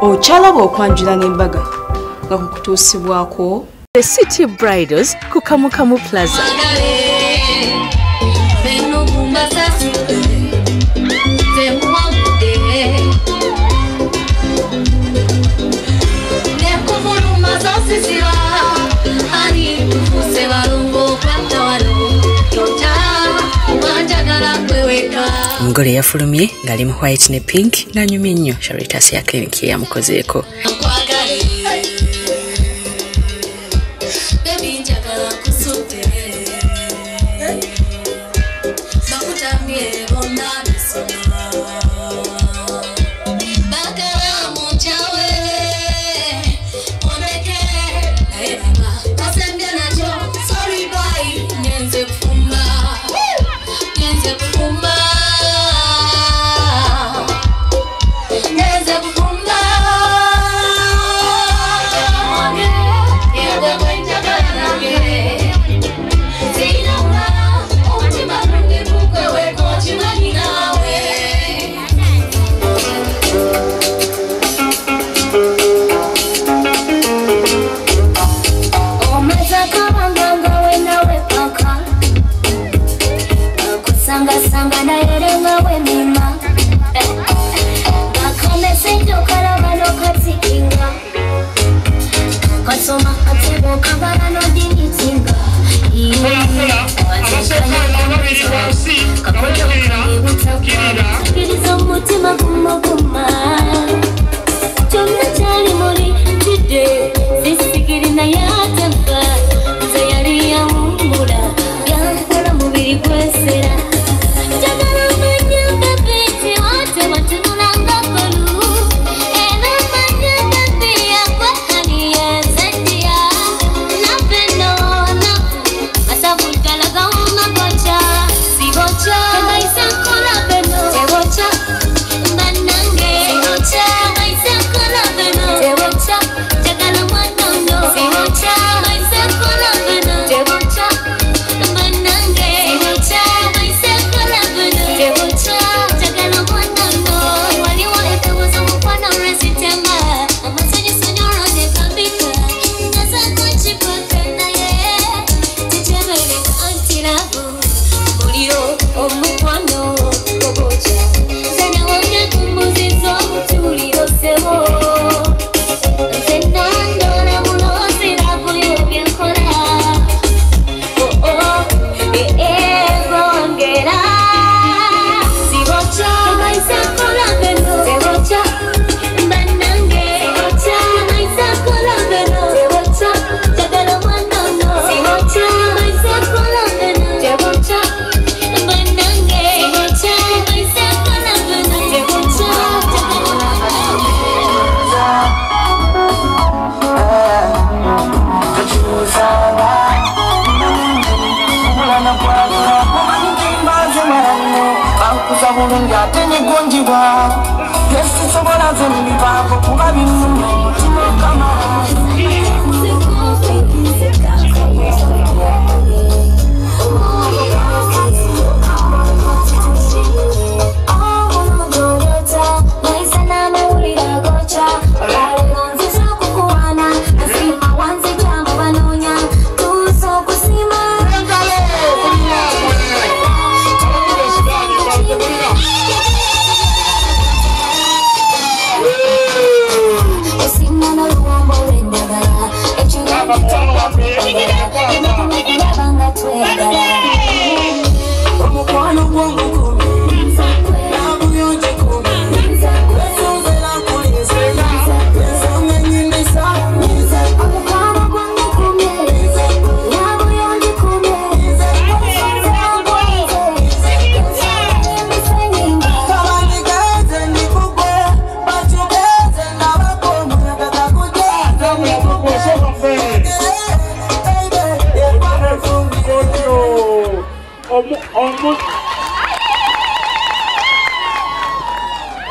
Ochalaba okwanjula n'embaga nga kukutuusibwako The City Bridals ku Kamukamu Plaza. Mugole yafulumye ngali mu white ne pink nganyumye nnyo Charitas ya clinic yamukozeeko.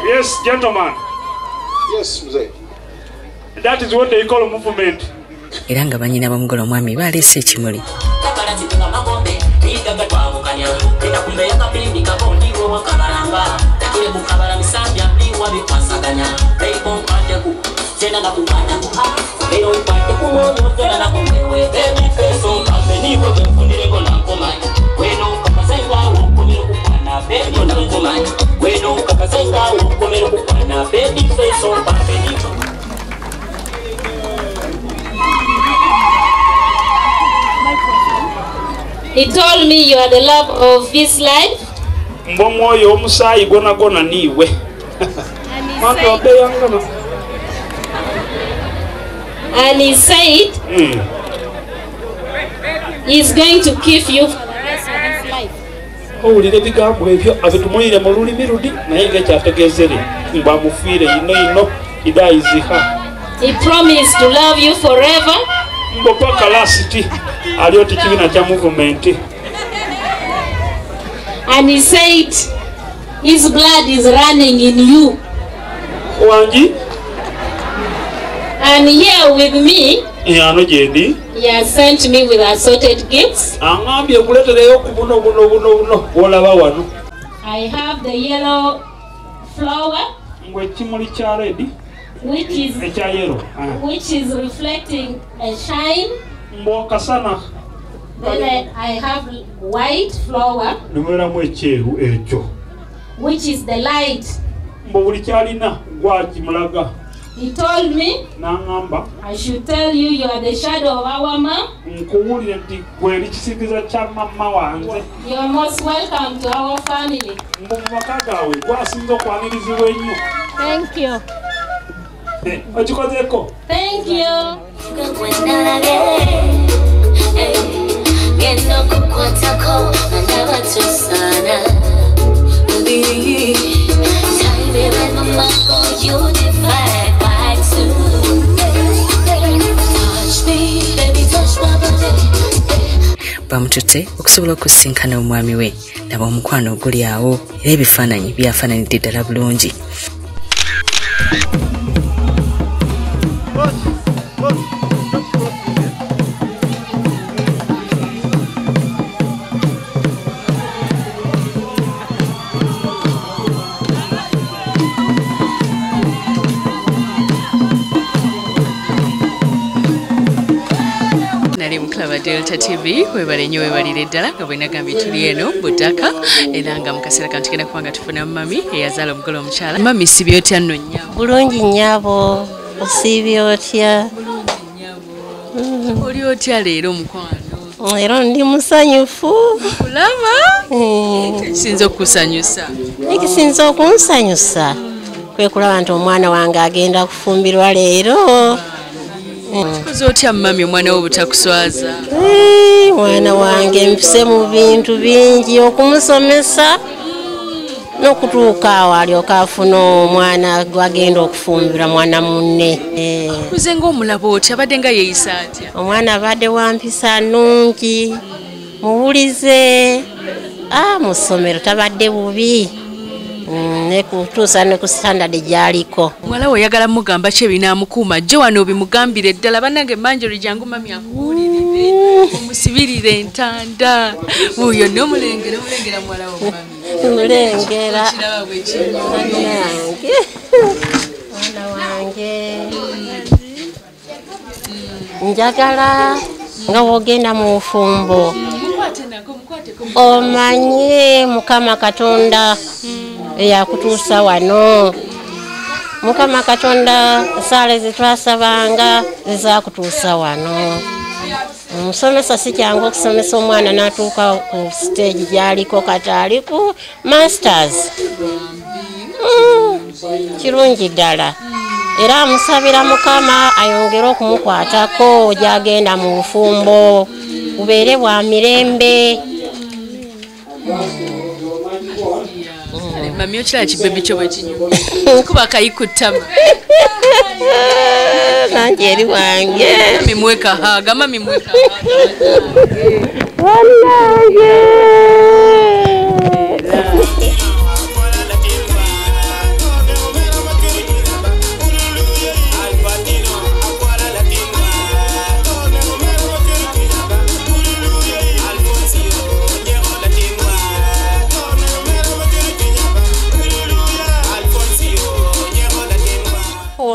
Yes, gentlemen. Yes, Mzee. That is what they call a movement. Era nga banyina b'omugole omwami baleese ekimuli. He told me you are the love of his life. And he said he's going to keep you for the rest of his life. He promised to love you forever. And he said his blood is running in you. And here with me, he has sent me with assorted gifts. I have the yellow flower, which is reflecting a shine. Then I have white flower, which is the light. He told me I should tell you you are the shadow of our mom. You are most welcome to our family. Thank you. Thank you. Bamutute okusobola okusinkana omwami we nabo omukwano oguli awo era ebifaananyi byafaananidde ddala bulungi. Delta TV webale nnyo webalire ddala nga bwe nagambye tuli eno Butaka era nga mu kaseera kano tugenda kubanga tufuna mami eyazaala omugole omukyala. Mami sibye otya nno nnyabo? Bulungi nnyabo, osibye otya? Oli otya leero mukwano? Leero ndi musanyufu. Kulaba? Ekisinza okukusanyusa? Ekisinza okunsanyusa kwe kulaba nti omwana wange agenda kufumbirwa leero. Kikoze otya mami omwana wo butakuswaza? Mwana wange mpise mu bintu bingi okumusomesa n'okutuuka awo alyoka afuna omwana gwagenda okufumbira mwana munne. Kuze ng'omulaba otya abadde nga yeeyisa atya? Omwana abadde wa mpisa nnungi, muwulize, mu ssomero tabadde bubi. Nekutuusa ne ku standard gyaliko. Mwala we oyagala mugamba ki ebinaamukuuma jjo wano bimugambire ddala bannange Manjolo jangu mami akuwulirire omusibirire entanda oyo n'omulengera mwala wo mami. Mulengera kiraba bwe kinyo mwana wange njagala nga wogenda mu bufumbo omanye Mukama Katonda eyakutuusa wano. Mukama Katonda saale zitwasabanga zizakutuusa wano. Omusomesa si kyangu okusomesa omwana n'atuuka ku stage gy'aliko kati ali ku masters. Kirungi ddala. Era amusabira Mukama ayongere okumukwatako gy'agenda mu bufumbo bubeere bwa mirembe. Mami okiraba kibebi kyo bwe kinyuma kuba kayikuttama nange eri wange mami mwekahaga mami mwekahaga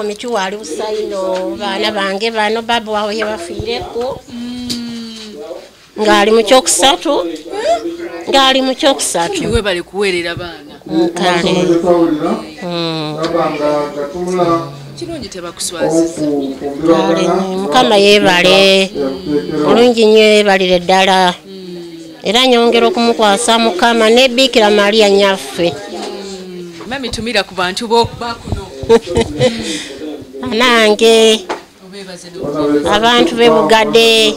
mituwa ali busayino baana bange bano baba wawe yabafiireko ng'ali mu kyokusatu iwe bali kuweerera baana kale kirungi tebakuswaziza kale mukama yeebale bulungi nnyo yeebalire ddala era nyongera okumukwasa mukama ne Bikira Maria nnyaffe mami tumira ku bantu bakuno nange abantu b'Ebugade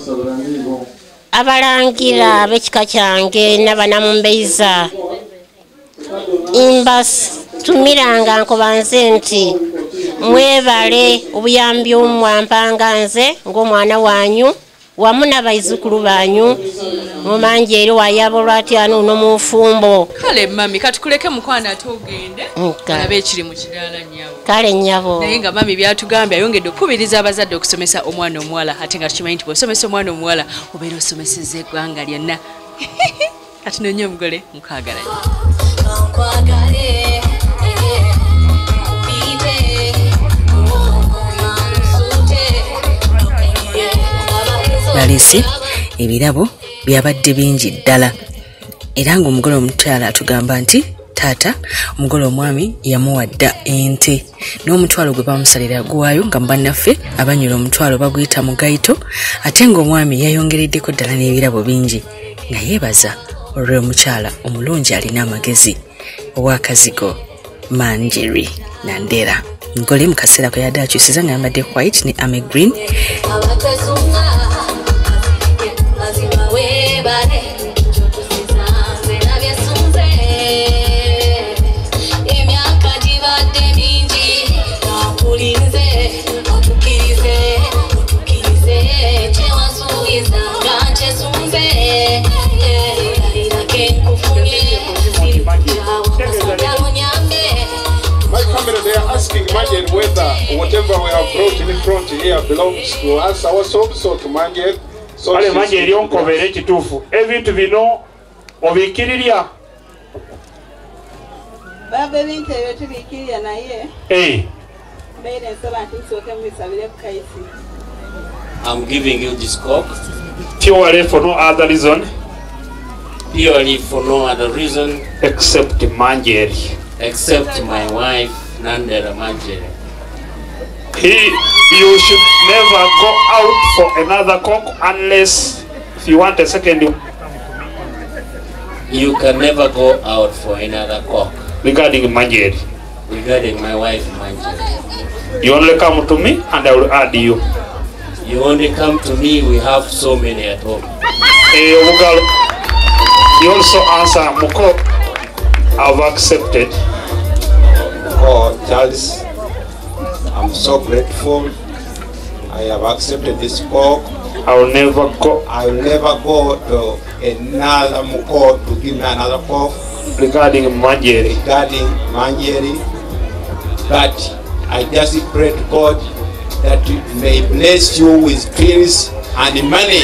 abalangira ab'ekika kyange n'abanamumbeiza imbas tumiranga nkobanze nti mwebale obuyambi omwampanga nze ng'omwana wanyu wamu n'abaizukulu banyu mumanje eri wayaba olwatyano uno mu nfumbo kale mami katukuleke mukwana ate ogende alabe ekiri mu kidaala nnyabo kale nnyabo naye nga mami byatugambye ayongedde okukubiriza abazadde okusomesa omwana omuwala ate nga tukimanyi nti bw'osomesa omwana omuwala obeera osomeseza eggwanga lyonna kati nonye omugole mukaagalanye balese ebirabo byabadde bingi ddala era ng'omugole omukyala atugamba nti taata omugole omwami yamuwadda ente n'omutwalo gwe bamusalira guwaayo nga bannaffe abanyula omutwalo baguyita mu gayito ate ng'omwami yayongereddeko ddala n'ebirabo bingi nga yeebaza olw'omukyala omulungi alina amagezi ow'akazigo Manjeri Nandera mugole mu kaseera kwe yadde akyusiza nga yambadde white ne ame green They are asking Manjeri whether whatever we have brought in front here belongs to us ourselves or to Manjeri. So Manjeri onkobere ekituufu ebintu bino obiikirira baba ebintu ebyo tubiikirira naye mbeera ensaba nti musooke mubisabire ku kaisi. I'm giving you this cock purely for no other reason except Manjeri, except my wife Nandera Manjeri. You should never go out for another cock unless if you want a second. You can never go out for another cock. Regarding Manjeri. Regarding my wife Manjeri. You only come to me and I will add you. You only come to me, we have so many at home. You also answer Muko, I've accepted. Oh, Charles, I'm so grateful. I have accepted this cock. I will never go to another Muko to give me another cock. Regarding Manjeri. But I just pray to God that He may bless you with twins and money.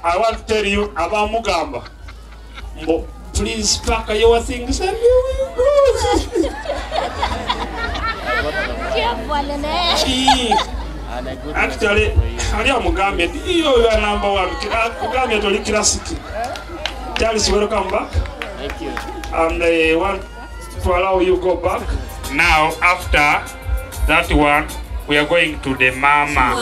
I want to tell you about Mugamba. Please pack your things and you will go. Actually, Ali Amugambye, you are number one. Mugambye to Classic. Charles, welcome back. Thank you. And I want to allow you go back. Now, after that one, we are going to the mama.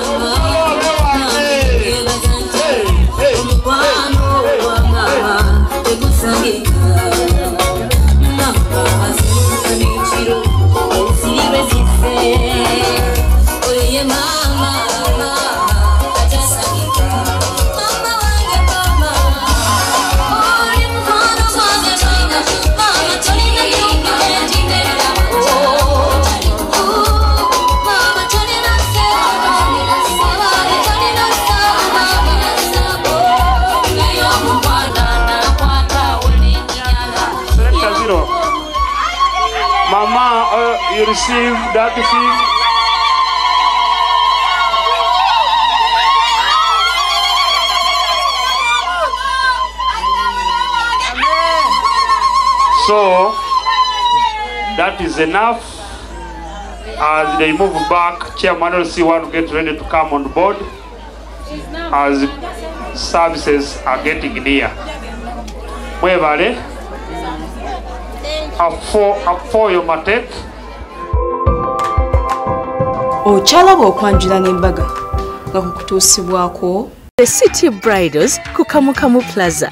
Mama, you receive that thing. So that is enough. As they move back, Chairman will see one get ready to come on board as services are getting near. Mwebale. Afoyo matek. Ochalaba okwanjula n'embaga nga kukutuusibwako The City Bridals ku Kamukamu Plaza.